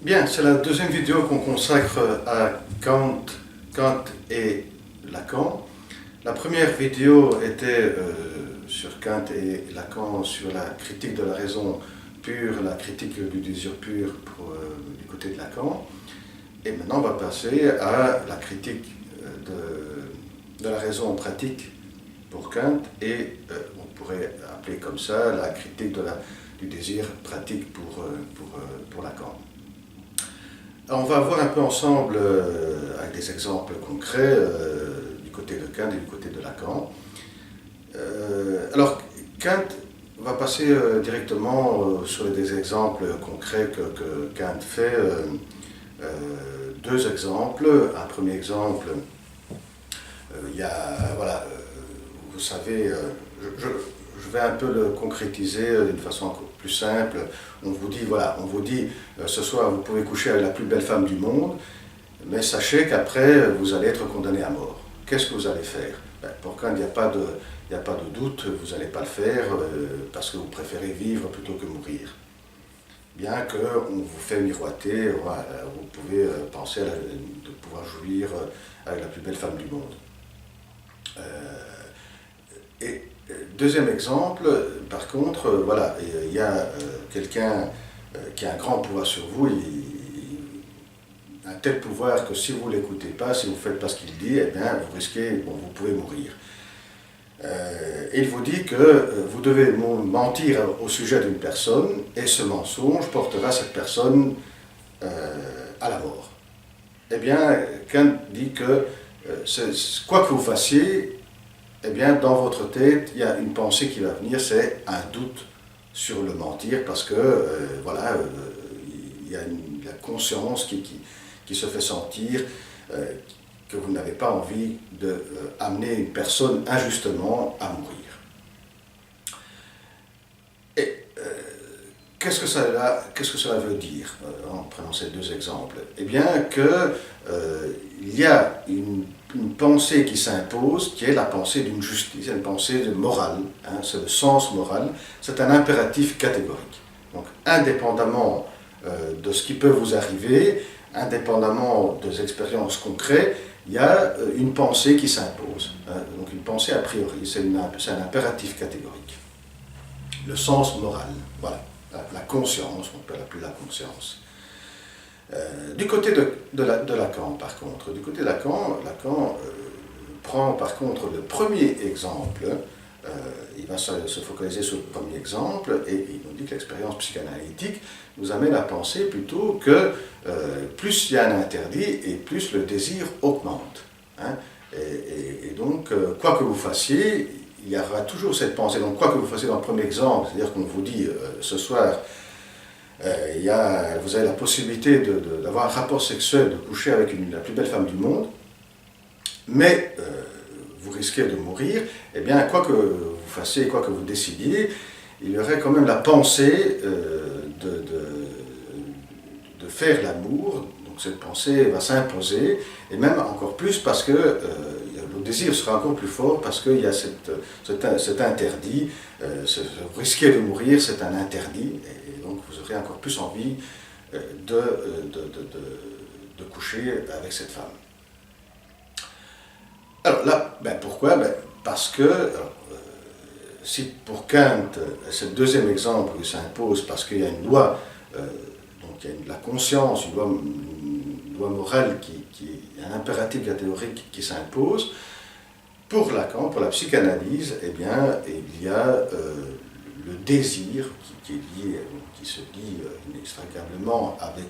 Bien, c'est la deuxième vidéo qu'on consacre à Kant et Lacan. La première vidéo était sur Kant et Lacan, sur la critique de la raison pure, la critique du désir pur du côté de Lacan. Et maintenant, on va passer à la critique de la raison pratique pour Kant et on pourrait appeler comme ça la critique du désir pratique pour Lacan. Alors, on va voir un peu ensemble, avec des exemples concrets, du côté de Kant et du côté de Lacan. Alors, Kant va passer directement sur des exemples concrets que Kant fait. Deux exemples. Un premier exemple, il y a, voilà, vous savez, je vais un peu le concrétiser d'une façon encore plus simple. On vous dit, ce soir vous pouvez coucher avec la plus belle femme du monde, mais sachez qu'après vous allez être condamné à mort. Qu'est-ce que vous allez faire? Pour Kant, il n'y a pas de doute, vous n'allez pas le faire parce que vous préférez vivre plutôt que mourir. Bien qu'on vous fait miroiter, vous pouvez penser de pouvoir jouir avec la plus belle femme du monde. Et deuxième exemple, par contre, voilà, il y a quelqu'un qui a un grand pouvoir sur vous, un tel pouvoir que si vous ne l'écoutez pas, si vous ne faites pas ce qu'il dit, eh bien, vous risquez, vous pouvez mourir. Il vous dit que vous devez mentir au sujet d'une personne et ce mensonge portera cette personne à la mort. Eh bien, Kant dit que quoi que vous fassiez, eh bien, dans votre tête, il y a une pensée qui va venir, c'est un doute sur le mentir, parce que, il y a la conscience qui se fait sentir, que vous n'avez pas envie d'amener une personne injustement à mourir. Et qu'est-ce que cela veut dire, en prenant ces deux exemples? Eh bien, qu'il y a une pensée qui s'impose, qui est la pensée d'une justice, une pensée morale, c'est le sens moral, c'est un impératif catégorique. Donc, indépendamment de ce qui peut vous arriver, indépendamment des expériences concrètes, il y a une pensée qui s'impose, donc une pensée a priori, c'est un impératif catégorique. Le sens moral, voilà, la conscience, on peut l'appeler la conscience. Du côté de Lacan, par contre, Lacan prend par contre le premier exemple, il va se focaliser sur le premier exemple, et il nous dit que l'expérience psychanalytique nous amène à penser plutôt que plus il y a un interdit, et plus le désir augmente. Et donc, quoi que vous fassiez, il y aura toujours cette pensée. Donc, quoi que vous fassiez dans le premier exemple, c'est-à-dire qu'on vous dit ce soir, vous avez la possibilité d'avoir un rapport sexuel, de coucher avec la plus belle femme du monde, mais vous risquez de mourir, eh bien, quoi que vous fassiez, quoi que vous décidiez, il y aurait quand même la pensée de faire l'amour. Donc cette pensée va s'imposer, et même encore plus parce que le désir sera encore plus fort, parce qu'il y a cet interdit, vous risquez de mourir, c'est un interdit, et donc vous aurez encore plus envie de coucher avec cette femme. Alors là, pourquoi? Parce que, si pour Kant, c'est le deuxième exemple qui s'impose parce qu'il y a une loi, donc il y a la conscience, une loi morale, un impératif catégorique qui s'impose, pour Lacan, pour la psychanalyse, eh bien, il y a le désir qui est lié, qui se lie inextricablement avec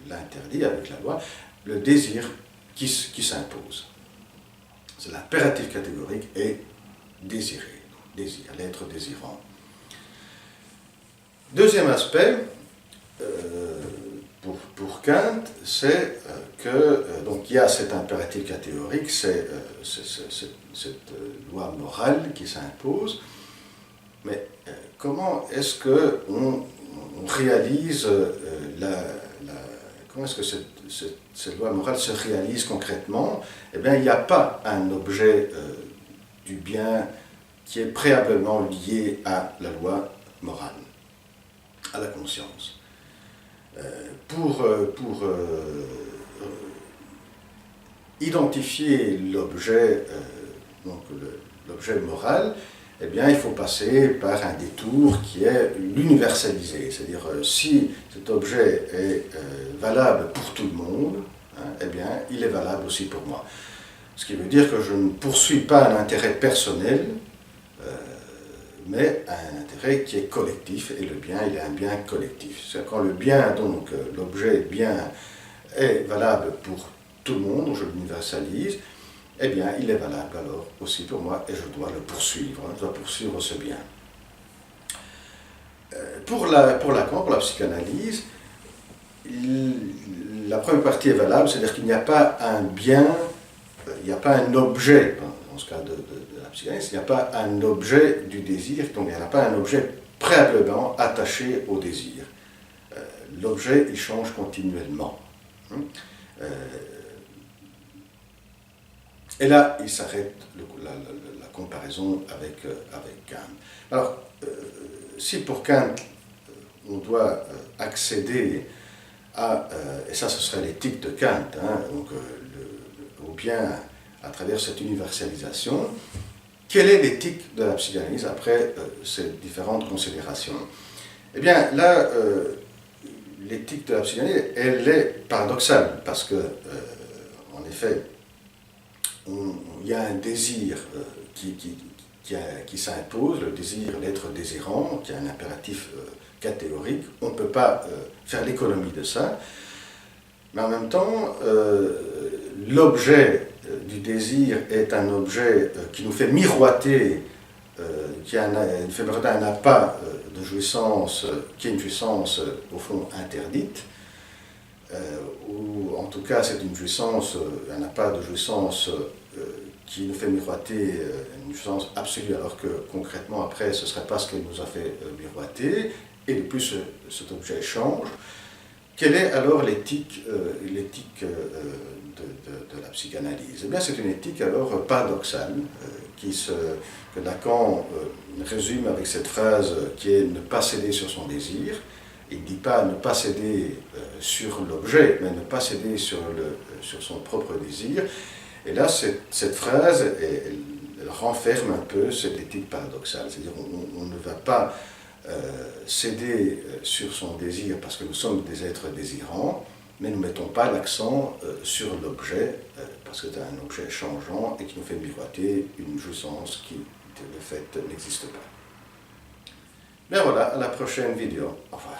l'interdit, avec la loi, le désir qui s'impose. C'est l'impératif catégorique et désirer, l'être désirant. Deuxième aspect, pour Kant, c'est que donc il y a cet impératif catégorique, c'est cette loi morale qui s'impose, mais comment est-ce qu'on réalise comment est-ce que cette loi morale se réalise concrètement? Eh bien, il n'y a pas un objet du bien qui est préalablement lié à la loi morale, à la conscience. Pour identifier l'objet, donc l'objet moral, eh bien, il faut passer par un détour qui est l'universaliser. C'est-à-dire, si cet objet est valable pour tout le monde, hein, eh bien, il est valable aussi pour moi. Ce qui veut dire que je ne poursuis pas un intérêt personnel, mais un intérêt qui est collectif, et le bien, il est un bien collectif. C'est quand le bien, donc l'objet bien, est valable pour tout le monde, je l'universalise, eh bien, il est valable alors aussi pour moi, et je dois le poursuivre, je dois poursuivre ce bien. Pour Lacan, pour la psychanalyse, la première partie est valable, c'est-à-dire qu'il n'y a pas un bien, il n'y a pas un objet, dans ce cas de la psychanalyse, il n'y a pas un objet du désir, donc il n'y a pas un objet préalablement attaché au désir. L'objet, il change continuellement. Et là, il s'arrête la comparaison avec Kant. Alors, si pour Kant, on doit accéder à, et ça ce serait l'éthique de Kant, hein, donc, au bien à travers cette universalisation, quelle est l'éthique de la psychanalyse après ces différentes considérations? Eh bien, là, l'éthique de la psychanalyse, elle est paradoxale, parce que, en effet, il y a un désir qui s'impose, le désir d'être désirant, qui est un impératif catégorique. On ne peut pas faire l'économie de ça, mais en même temps, l'objet du désir est un objet qui nous fait miroiter, qui fait miroiter un appât de jouissance, qui est une jouissance au fond interdite, ou en tout cas c'est une jouissance, un appât de jouissance qui nous fait miroiter une jouissance absolue, alors que concrètement après ce ne serait pas ce qu'elle nous a fait miroiter, et de plus cet objet change. Quelle est alors l'éthique de la psychanalyse? Eh bien, c'est une éthique alors paradoxale, que Lacan résume avec cette phrase qui est « ne pas céder sur son désir ». Il ne dit pas ne pas céder sur l'objet, mais ne pas céder sur son propre désir. Et là, cette phrase, elle renferme un peu cette éthique paradoxale. C'est-à-dire on ne va pas céder sur son désir parce que nous sommes des êtres désirants, mais nous ne mettons pas l'accent sur l'objet parce que c'est un objet changeant et qui nous fait miroiter une jouissance qui, de fait, n'existe pas. Bien voilà, à la prochaine vidéo. Au revoir.